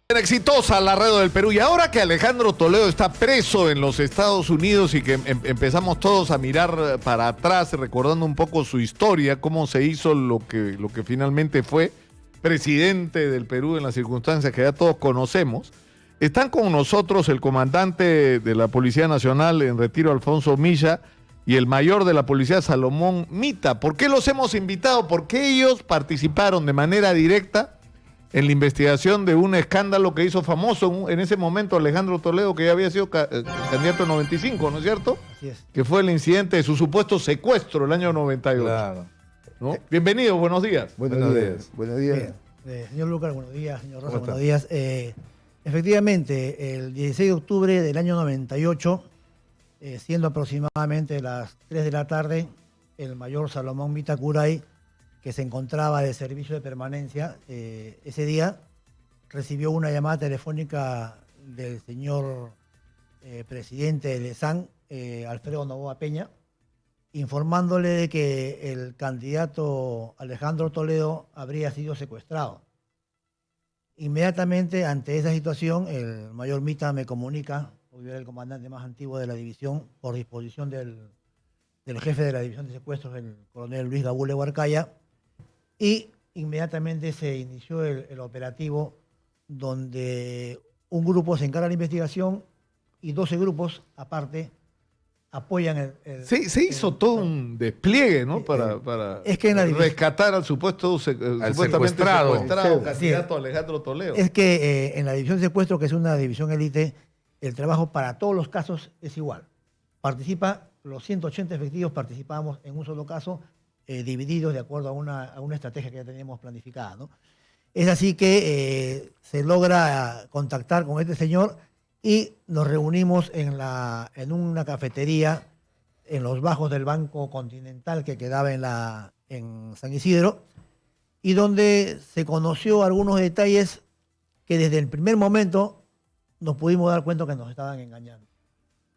Exitosa la Red del Perú. Y ahora que Alejandro Toledo está preso en los Estados Unidos y que empezamos todos a mirar para atrás, recordando un poco su historia, cómo se hizo lo que finalmente fue presidente del Perú en las circunstancias que ya todos conocemos, están con nosotros el comandante de la Policía Nacional en retiro, Alfonso Milla, y el mayor de la Policía, Salomón Mita. ¿Por qué los hemos invitado? Porque ellos participaron de manera directa en la investigación de un escándalo que hizo famoso en ese momento Alejandro Toledo, que ya había sido candidato en 95, ¿no es cierto? Así es. Que fue el incidente de su supuesto secuestro el año 98. Claro. ¿No? Bienvenido, buenos días. Buenos días. Buenos días. Señor Lucas, buenos días. Señor Rosa, buenos días. Efectivamente, el 16 de octubre del año 98, siendo aproximadamente las 3 de la tarde, el mayor Salomón Mita Curay, que se encontraba de servicio de permanencia ese día, recibió una llamada telefónica del señor presidente del ESAN, Alfredo Noboa Peña, informándole de que el candidato Alejandro Toledo habría sido secuestrado. Inmediatamente ante esa situación, el mayor Mita me comunica, porque era el comandante más antiguo de la división, por disposición del jefe de la división de secuestros, el coronel Luis Gabule Huarcaya, y inmediatamente se inició el operativo donde un grupo se encarga de la investigación y 12 grupos aparte apoyan se hizo todo un despliegue, ¿no? Para es que en la rescatar al supuestamente secuestrado candidato Alejandro Toledo. Es que en la división de secuestro, que es una división élite, el trabajo para todos los casos es igual. Participa, los 180 efectivos participamos en un solo caso, divididos de acuerdo a una estrategia que ya teníamos planificada, ¿no? Es así que se logra contactar con este señor y nos reunimos en una cafetería en los bajos del Banco Continental que quedaba en San Isidro, y donde se conoció algunos detalles que desde el primer momento nos pudimos dar cuenta que nos estaban engañando.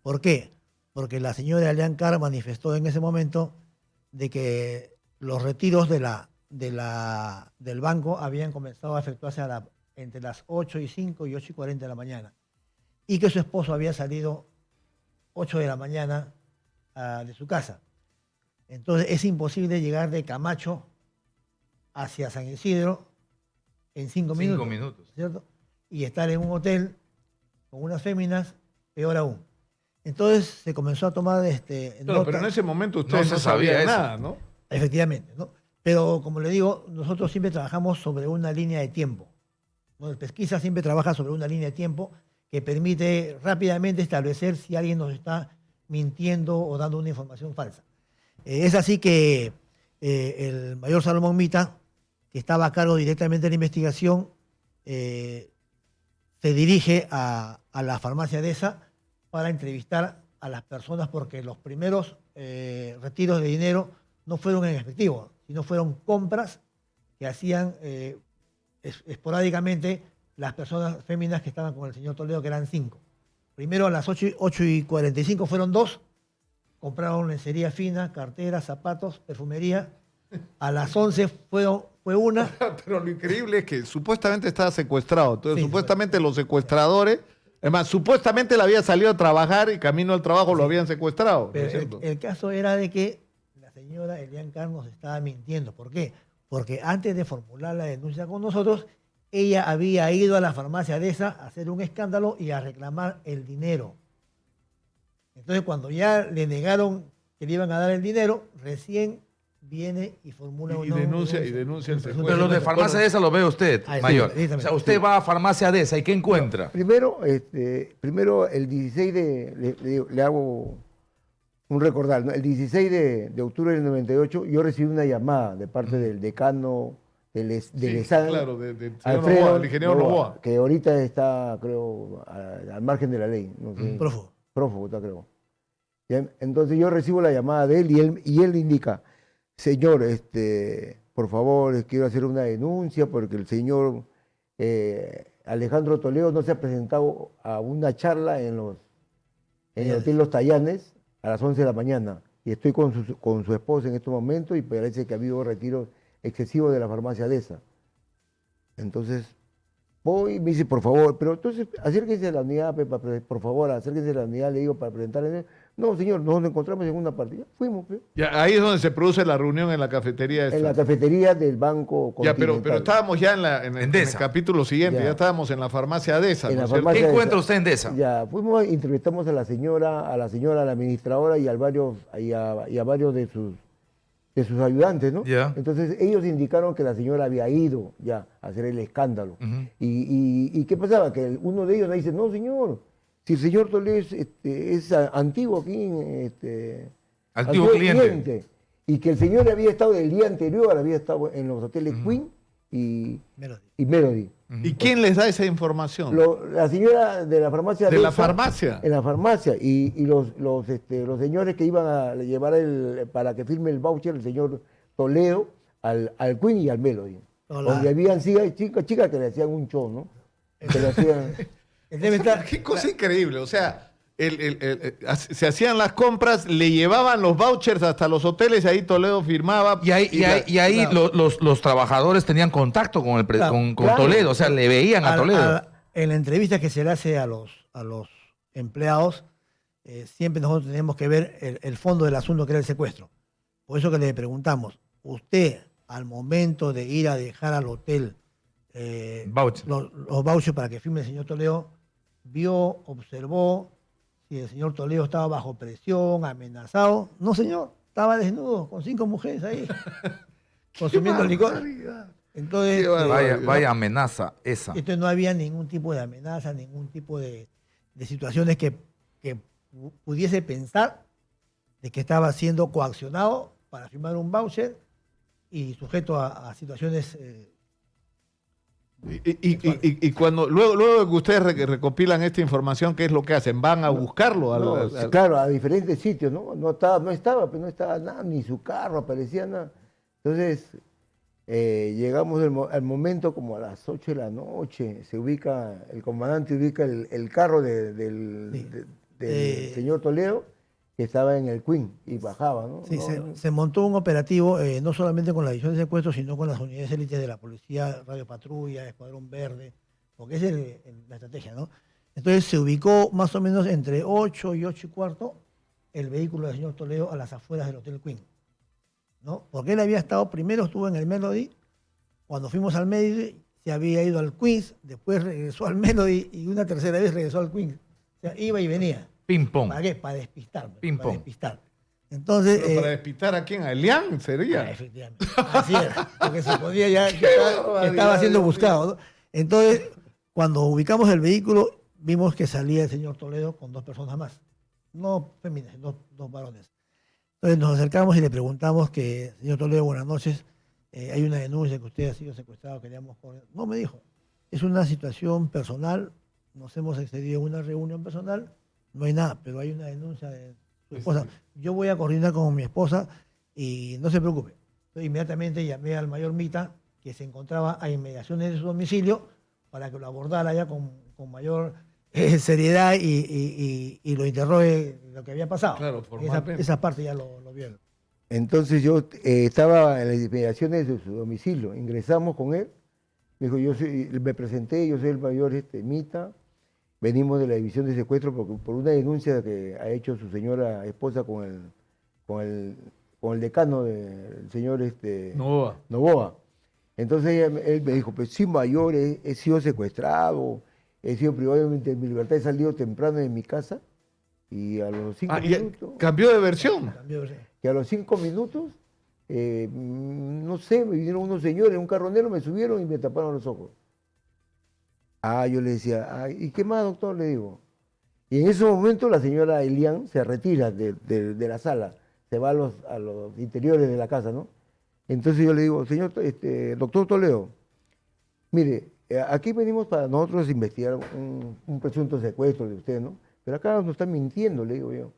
¿Por qué? Porque la señora Elian Carr manifestó en ese momento de que los retiros del banco habían comenzado a efectuarse entre las 8:05 y 8:40 de la mañana, y que su esposo había salido 8 de la mañana de su casa. Entonces es imposible llegar de Camacho hacia San Isidro en 5 minutos. 5 minutos. ¿Cierto? Y estar en un hotel con unas féminas, peor aún. Entonces se comenzó a tomar Claro, pero en ese momento ustedes no sabían nada, ¿no? Efectivamente, ¿no? Pero como le digo, nosotros siempre trabajamos sobre una línea de tiempo, ¿no? El pesquisa siempre trabaja sobre una línea de tiempo que permite rápidamente establecer si alguien nos está mintiendo o dando una información falsa. Es así que el mayor Salomón Mita, que estaba a cargo directamente de la investigación, se dirige a la farmacia DESA para entrevistar a las personas, porque los primeros retiros de dinero no fueron en efectivo, sino fueron compras que hacían esporádicamente las personas féminas que estaban con el señor Toledo, que eran 5. Primero a las 8:45 fueron 2, compraron lencería fina, carteras, zapatos, perfumería. A las 11 fue una. Pero lo increíble es que supuestamente estaba secuestrado. Entonces, Sí, supuestamente los secuestradores, además, supuestamente él había salido a trabajar y camino al trabajo lo habían secuestrado. Pero ¿no es cierto? el caso era de que la señora Elian Carr nos estaba mintiendo. ¿Por qué? Porque antes de formular la denuncia con nosotros, ella había ido a la farmacia de esa a hacer un escándalo y a reclamar el dinero. Entonces, cuando ya le negaron que le iban a dar el dinero, recién viene y formula y denuncia el secuestro. Pero los de farmacia de esa lo ve usted, mayor. O sea, usted va a farmacia de esa y ¿qué encuentra? Primero, el 16 le hago un recordar, ¿no? El 16 de octubre del 98 yo recibí una llamada de parte del decano del ESAN, claro, del Alfredo Noboa, el ingeniero Noboa, que ahorita está, creo, al margen de la ley. No sé, prófugo está, creo. Entonces yo recibo la llamada de él y él indica: señor, por favor, les quiero hacer una denuncia porque el señor Alejandro Toledo no se ha presentado a una charla en el Hotel Los Tallanes a las 11 de la mañana. Y estoy con su esposa en estos momentos y parece que ha habido retiros excesivo de la farmacia de esa. Entonces, voy y me dice, por favor, pero entonces acérquense a la unidad, por favor, acérquense a la unidad, le digo, para presentarle. No, señor, nos encontramos en una parte. Ya fuimos. Ya, ahí es donde se produce la reunión en la cafetería. En la cafetería del Banco Continental. Ya, pero estábamos ya en el capítulo siguiente, ya estábamos en la farmacia DESA. ¿Qué encuentra usted en DESA? Ya, fuimos, entrevistamos a la señora, a la administradora y a varios de sus ayudantes, ¿no? Yeah. Entonces ellos indicaron que la señora había ido ya a hacer el escándalo. ¿Y qué pasaba? Que uno de ellos le dice, no, señor, si el señor Toledo es antiguo aquí, antiguo cliente. Y que el señor había estado del día anterior, había estado en los hoteles Queen y Melody. ¿Y quién les da esa información? La señora de la farmacia. ¿De la farmacia? En la farmacia. Y los señores que iban a llevar para que firme el voucher, el señor Toledo, al Queen y al Melody. Donde habían chicas que le hacían un show, ¿no? Que le hacían... Qué cosa increíble. O sea, se hacían las compras, le llevaban los vouchers hasta los hoteles, ahí Toledo firmaba. Y ahí los trabajadores tenían contacto con Toledo, o sea, le veían a Toledo. En la entrevista que se le hace a los empleados, siempre nosotros tenemos que ver el fondo del asunto, que era el secuestro. Por eso que le preguntamos, usted, al momento de ir a dejar al hotel los vouchers para que firme el señor Toledo, observó si el señor Toledo estaba bajo presión, amenazado. No, señor, estaba desnudo, con 5 mujeres ahí, consumiendo licor. Entonces, vaya amenaza esa. Entonces no había ningún tipo de amenaza, ningún tipo de situaciones que pudiese pensar de que estaba siendo coaccionado para firmar un voucher y sujeto a situaciones... Y cuando luego de que ustedes recopilan esta información, ¿qué es lo que hacen? ¿Van a buscarlo? Claro, a diferentes sitios, ¿no? No estaba nada, ni su carro aparecía nada. Entonces, llegamos al momento como a las 8 de la noche, el comandante ubica el carro del señor Toledo, que estaba en el Queen y bajaba, ¿no? Sí, se montó un operativo no solamente con la división de secuestros, sino con las unidades élites de la policía, Radio Patrulla, Escuadrón Verde, porque esa es la estrategia, ¿no? Entonces se ubicó más o menos entre 8 y 8 y cuarto el vehículo del señor Toledo a las afueras del Hotel Queen, ¿no? Porque él primero estuvo en el Melody, cuando fuimos al Melody se había ido al Queens, después regresó al Melody y una tercera vez regresó al Queens. O sea, iba y venía. Ping-pong. ¿Para qué? Para despistar. Ping-pong. Para despistar. Entonces, ¿para despistar a quién? ¿A Elian sería? Efectivamente. Así era. Porque se podía ya... estaba siendo buscado, ¿no? Entonces, cuando ubicamos el vehículo, vimos que salía el señor Toledo con 2 personas más. No féminas, dos varones. Entonces nos acercamos y le preguntamos que, señor Toledo, buenas noches, hay una denuncia que usted ha sido secuestrado, queríamos... No, me dijo, es una situación personal, nos hemos excedido en una reunión personal, no hay nada, pero hay una denuncia de su esposa. Yo voy a coordinar con mi esposa y no se preocupe. Entonces, inmediatamente llamé al mayor Mita, que se encontraba a inmediaciones de su domicilio, para que lo abordara ya con mayor seriedad y lo interrogue lo que había pasado. Claro, esa parte ya lo vieron. Entonces yo estaba en las inmediaciones de su domicilio, ingresamos con él, me dijo, me presenté, yo soy el mayor Mita, venimos de la división de secuestro por una denuncia que ha hecho su señora esposa con el decano del señor Novoa. Entonces él me dijo, pues sí, mayor, he sido secuestrado, he sido privado de mi libertad, he salido temprano de mi casa y a los 5 minutos... ¿Cambió de versión? Que a los 5 minutos, no sé, me vinieron unos señores en un carro negro, me subieron y me taparon los ojos. Yo le decía, ¿y qué más, doctor? Le digo. Y en ese momento la señora Elian se retira de la sala, se va a los interiores de la casa, ¿no? Entonces yo le digo, señor, doctor Toledo, mire, aquí venimos para nosotros investigar un presunto secuestro de usted, ¿no? Pero acá nos está mintiendo, le digo yo.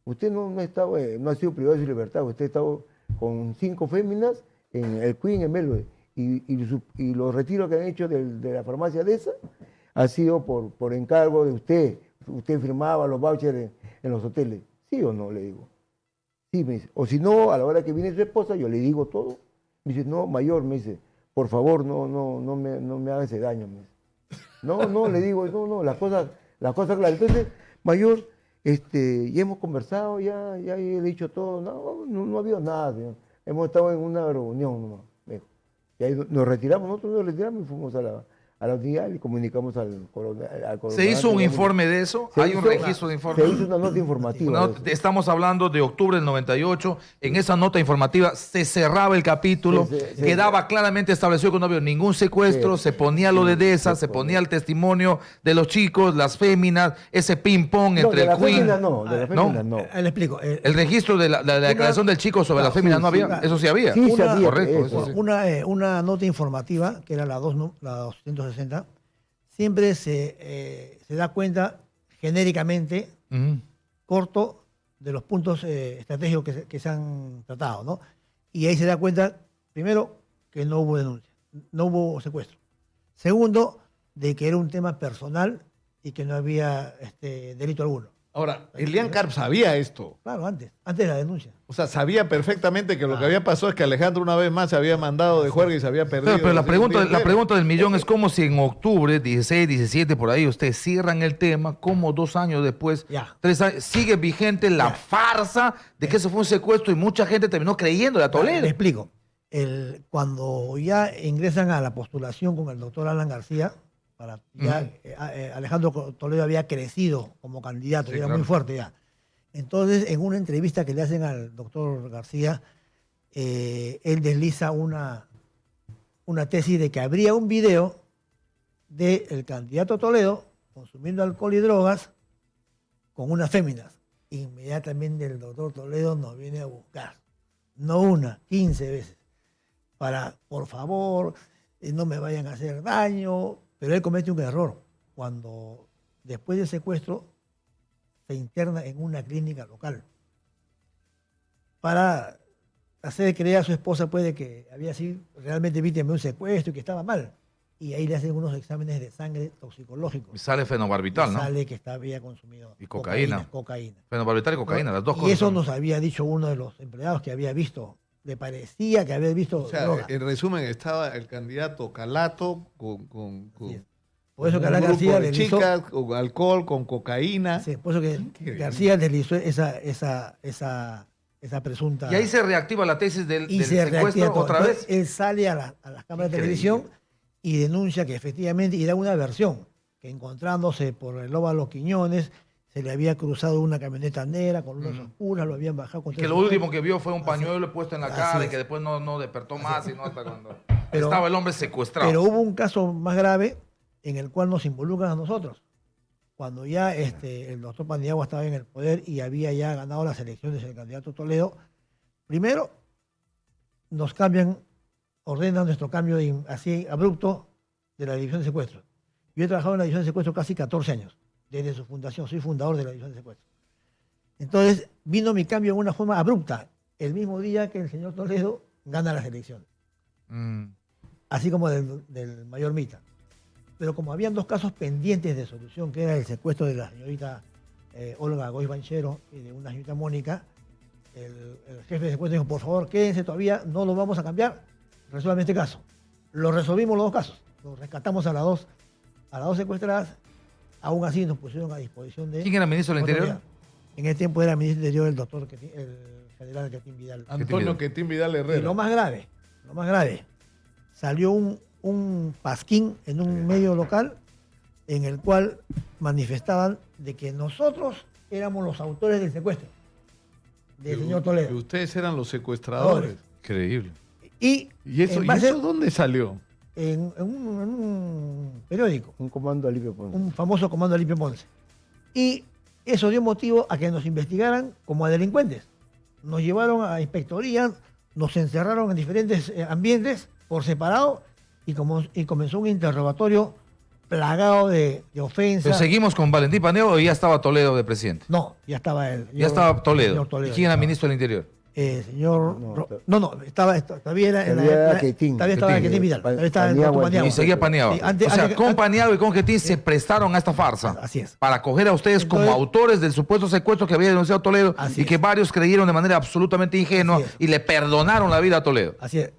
Usted no ha sido privado de su libertad, usted ha estado con 5 féminas en el Queen, en Melbourne. Y los retiros que han hecho de la farmacia de esa ha sido por encargo de usted. Usted firmaba los vouchers en los hoteles. ¿Sí o no? Le digo. Sí, me dice. O si no, a la hora que viene su esposa, yo le digo todo Me dice, no, mayor, me dice, por favor, no me haga ese daño. Me dice. No, le digo, no, las cosas claras. Entonces, mayor, ya hemos conversado, ya he dicho todo, no ha habido nada, señor. Hemos estado en una reunión nomás. Y ahí nos retiramos, nosotros nos retiramos y fuimos a la unidad y comunicamos al coronel. ¿Se hizo un informe de eso? ¿Hay un registro de informe? Se hizo una nota informativa. Estamos hablando de octubre del 98. En esa nota informativa se cerraba el capítulo, quedaba claramente establecido que no había ningún secuestro, se ponía lo de Deza, se ponía el testimonio de los chicos, las féminas, ese ping-pong entre el Queen. De la fémina no. Le explico. El registro de la declaración del chico sobre la fémina no había. Eso sí había. Sí, había. Correcto. Eso sí. Una nota informativa, que era la 260, siempre se da cuenta genéricamente, corto, de los puntos estratégicos que se han tratado, ¿no? Y ahí se da cuenta, primero, que no hubo denuncia, no hubo secuestro. Segundo, de que era un tema personal y que no había delito alguno. Ahora, Elian Karp sabía esto. Claro, antes de la denuncia. O sea, sabía perfectamente que lo que había pasado es que Alejandro una vez más se había mandado de juerga y se había perdido. Pero la pregunta del millón es como si en octubre, 16, 17, por ahí, ustedes cierran el tema, como 2 años después, 3 años, sigue vigente la farsa de que eso fue un secuestro y mucha gente terminó creyendo a Toledo. Le explico. Cuando ya ingresan a la postulación con el doctor Alan García, Alejandro Toledo había crecido como candidato, sí, era muy fuerte ya. Entonces, en una entrevista que le hacen al doctor García, él desliza una tesis de que habría un video del candidato Toledo consumiendo alcohol y drogas con unas féminas. Inmediatamente el doctor Toledo nos viene a buscar, no una, 15 veces, para, por favor, no me vayan a hacer daño. Pero él comete un error cuando después del secuestro se interna en una clínica local para hacer creer a su esposa que había sido realmente víctima de un secuestro y que estaba mal. Y ahí le hacen unos exámenes de sangre toxicológicos. Y sale fenobarbital, ¿no? Sale que había consumido y cocaína. Fenobarbital y cocaína, las dos y cosas. Y eso nos había dicho uno de los empleados que había visto. Le parecía que había visto droga. En resumen, estaba el candidato Calato con por eso que Alan García deslizó, chicas, con alcohol, con cocaína. Sí, por eso que García deslizó esa presunta. Y ahí se reactiva la tesis del secuestro otra vez. Él sale a las cámaras de televisión y denuncia que efectivamente, y da una versión, que encontrándose por el Óvalo Quiñones, se le había cruzado una camioneta negra con luces oscuras, lo habían bajado. Que lo último que vio fue un pañuelo puesto en la cara y que después no despertó más, sino hasta cuando estaba el hombre secuestrado. Pero hubo un caso más grave en el cual nos involucran a nosotros. Cuando ya el doctor Paniagua estaba en el poder y había ya ganado las elecciones el candidato Toledo, primero nos ordenan nuestro cambio así abrupto de la división de secuestros. Yo he trabajado en la división de secuestros casi 14 años. Desde su fundación, soy fundador de la división de secuestros. Entonces, vino mi cambio en una forma abrupta, el mismo día que el señor Toledo gana las elecciones. Así como del mayor Mita. Pero como habían 2 casos pendientes de solución, que era el secuestro de la señorita Olga Goy Banchero y de una señorita Mónica, el jefe de secuestro dijo, por favor, quédense todavía, no lo vamos a cambiar, resuelvan este caso. Lo resolvimos los 2 casos, lo rescatamos a las dos secuestradas. Aún así nos pusieron a disposición de... ¿Quién era ministro del Interior? En ese tiempo era ministro del Interior el doctor, el general Quetín Vidal. Antonio Quetín Vidal Herrera. Y lo más grave, salió un pasquín en un medio local en el cual manifestaban de que nosotros éramos los autores del secuestro del señor Toledo. Que ustedes eran los secuestradores. Increíble. ¿Y eso dónde salió? En un periódico. Un comando Alipio Ponce. Un famoso comando Alipio Ponce. Y eso dio motivo a que nos investigaran como a delincuentes. Nos llevaron a inspectorías, nos encerraron en diferentes ambientes por separado y comenzó un interrogatorio plagado de ofensas. ¿Pero seguimos con Valentín Paniagua o ya estaba Toledo de presidente? No, ya estaba él. Ya estaba Toledo. ¿Y quién era ministro del Interior? Todavía era Quetín. Todavía estaba Quetín Vidal. Todavía estaba el doctor Paniagua. Y seguía Paniagua. Sí, con Paniagua y con Quetín se prestaron a esta farsa. Así es. Para coger a ustedes como autores del supuesto secuestro que había denunciado Toledo y que varios creyeron de manera absolutamente ingenua y le perdonaron la vida a Toledo. Así es.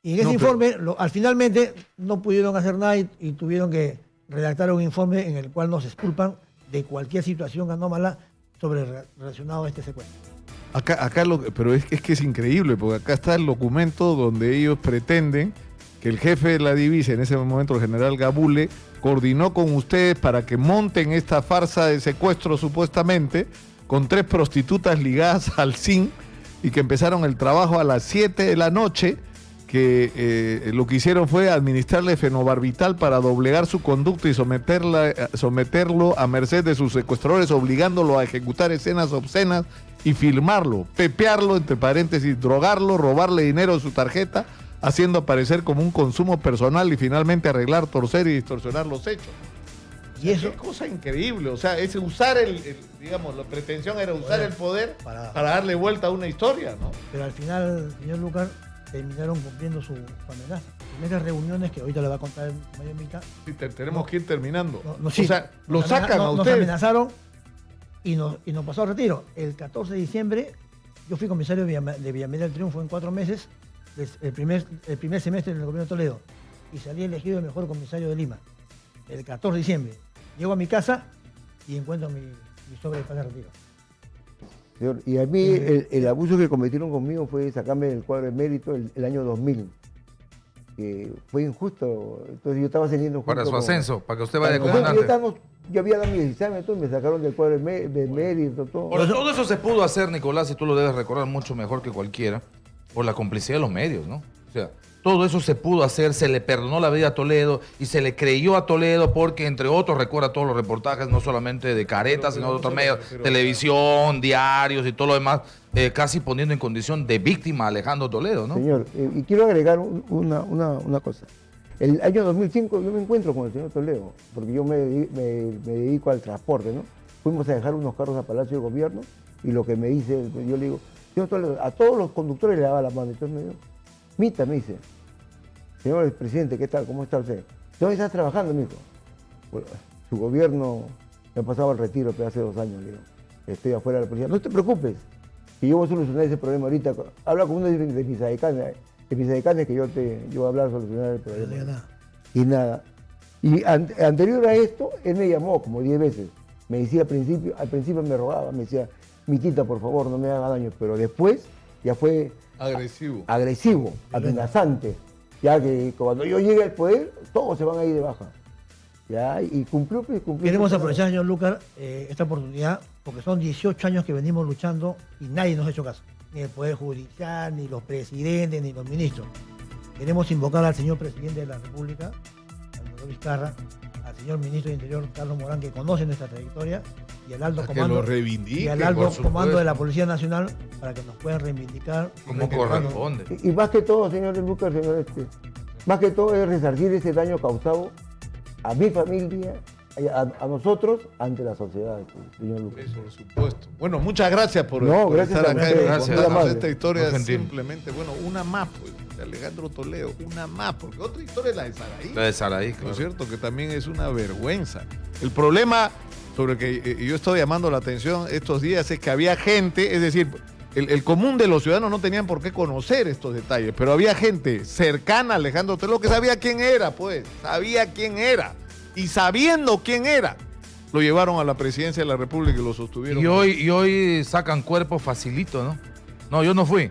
Y en ese informe, al finalmente, no pudieron hacer nada y tuvieron que redactar un informe en el cual nos exculpan de cualquier situación anómala relacionado a este secuestro. Pero es que es increíble, porque acá está el documento donde ellos pretenden que el jefe de la divisa, en ese momento el general Gabule, coordinó con ustedes para que monten esta farsa de secuestro supuestamente con 3 prostitutas ligadas al SIN y que empezaron el trabajo a las 7 de la noche, que lo que hicieron fue administrarle fenobarbital para doblegar su conducta y someterlo a merced de sus secuestradores, obligándolo a ejecutar escenas obscenas y filmarlo, pepearlo, entre paréntesis, drogarlo, robarle dinero de su tarjeta, haciendo aparecer como un consumo personal y finalmente arreglar, torcer y distorsionar los hechos. Y eso es cosa increíble, o sea, es usar digamos, la pretensión era usar el poder para darle vuelta a una historia, ¿no? Pero al final, señor Lucar, terminaron cumpliendo su amenaza. En esas reuniones que ahorita le va a contar Mario Mica. Sí, tenemos que ir terminando. Sí, o sea, lo sacan a ustedes. Nos amenazaron y nos pasó al retiro. El 14 de diciembre, yo fui comisario de Villamil del Triunfo en 4 meses, el primer semestre del gobierno de Toledo, y salí elegido el mejor comisario de Lima. El 14 de diciembre. Llego a mi casa y encuentro mi sobre de paz de retiro. Señor, y a mí el abuso que cometieron conmigo fue sacarme del cuadro de mérito el año 2000. Que fue injusto. Entonces yo estaba saliendo para su ascenso, para que usted vaya de comandante. Yo había dado mi examen, entonces me sacaron del cuadro de mérito. Todo eso se pudo hacer, Nicolás, y tú lo debes recordar mucho mejor que cualquiera, por la complicidad de los medios, ¿no? O sea, todo eso se pudo hacer, se le perdonó la vida a Toledo y se le creyó a Toledo porque, entre otros, recuerda todos los reportajes, no solamente de Careta, sino de otros medios, televisión, diarios y todo lo demás, casi poniendo en condición de víctima a Alejandro Toledo, ¿no? Señor, y quiero agregar una cosa. El año 2005 yo me encuentro con el señor Toledo, porque yo me dedico al transporte, ¿no? Fuimos a dejar unos carros a Palacio de Gobierno y lo que me dice, yo le digo, señor Toledo, a todos los conductores le daba la mano. Entonces me dijo, Mita, me dice, señor presidente, ¿qué tal? ¿Cómo está usted? ¿Dónde estás trabajando, mijo? Bueno, su gobierno me ha pasado al retiro, pero hace 2 años, le digo. Estoy afuera de la policía. No te preocupes, que yo voy a solucionar ese problema ahorita. Habla con uno de mis adecanes, que yo voy a hablar a solucionar el problema. Y nada. Y anterior a esto, él me llamó como 10 veces. Me decía al principio me rogaba, me decía, Mitita, por favor, no me haga daño. Pero después ya fue agresivo, amenazante. Ya que cuando yo llegue al poder, todos se van a ir de baja. Ya, y cumplió. Queremos aprovechar, señor Lucar, esta oportunidad, porque son 18 años que venimos luchando y nadie nos ha hecho caso. Ni el Poder Judicial, ni los presidentes, ni los ministros. Queremos invocar al señor presidente de la República, al doctor Vizcarra, al señor ministro de Interior, Carlos Morán, que conoce nuestra trayectoria, y al alto comando de la Policía Nacional, para que nos puedan reivindicar. Como corresponde. Y más que todo, señor Lucas, más que todo es resarcir ese daño causado a mi familia, a nosotros, ante la sociedad, señor Lucas. Eso, por supuesto. Bueno, muchas gracias por gracias estar acá y gracias. contarnos esta historia. Simplemente, bueno, una más, pues, de Alejandro Toledo, una más, porque otra historia es la de Saraí. La de Saraí, claro. ¿No es cierto? Que también es una vergüenza. El problema sobre que yo estoy llamando la atención estos días es que había gente, es decir, el común de los ciudadanos no tenían por qué conocer estos detalles, pero había gente cercana a Alejandro Toledo que sabía quién era, pues, sabía quién era. Y sabiendo quién era, lo llevaron a la presidencia de la República y lo sostuvieron. Y hoy sacan cuerpo facilito, ¿no? No, yo no fui.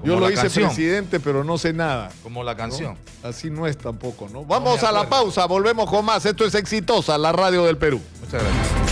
Yo lo hice presidente, pero no sé nada. Como la canción. ¿No? Así no es tampoco, ¿no? Vamos a la pausa, volvemos con más. Esto es Exitosa, la radio del Perú. Muchas gracias.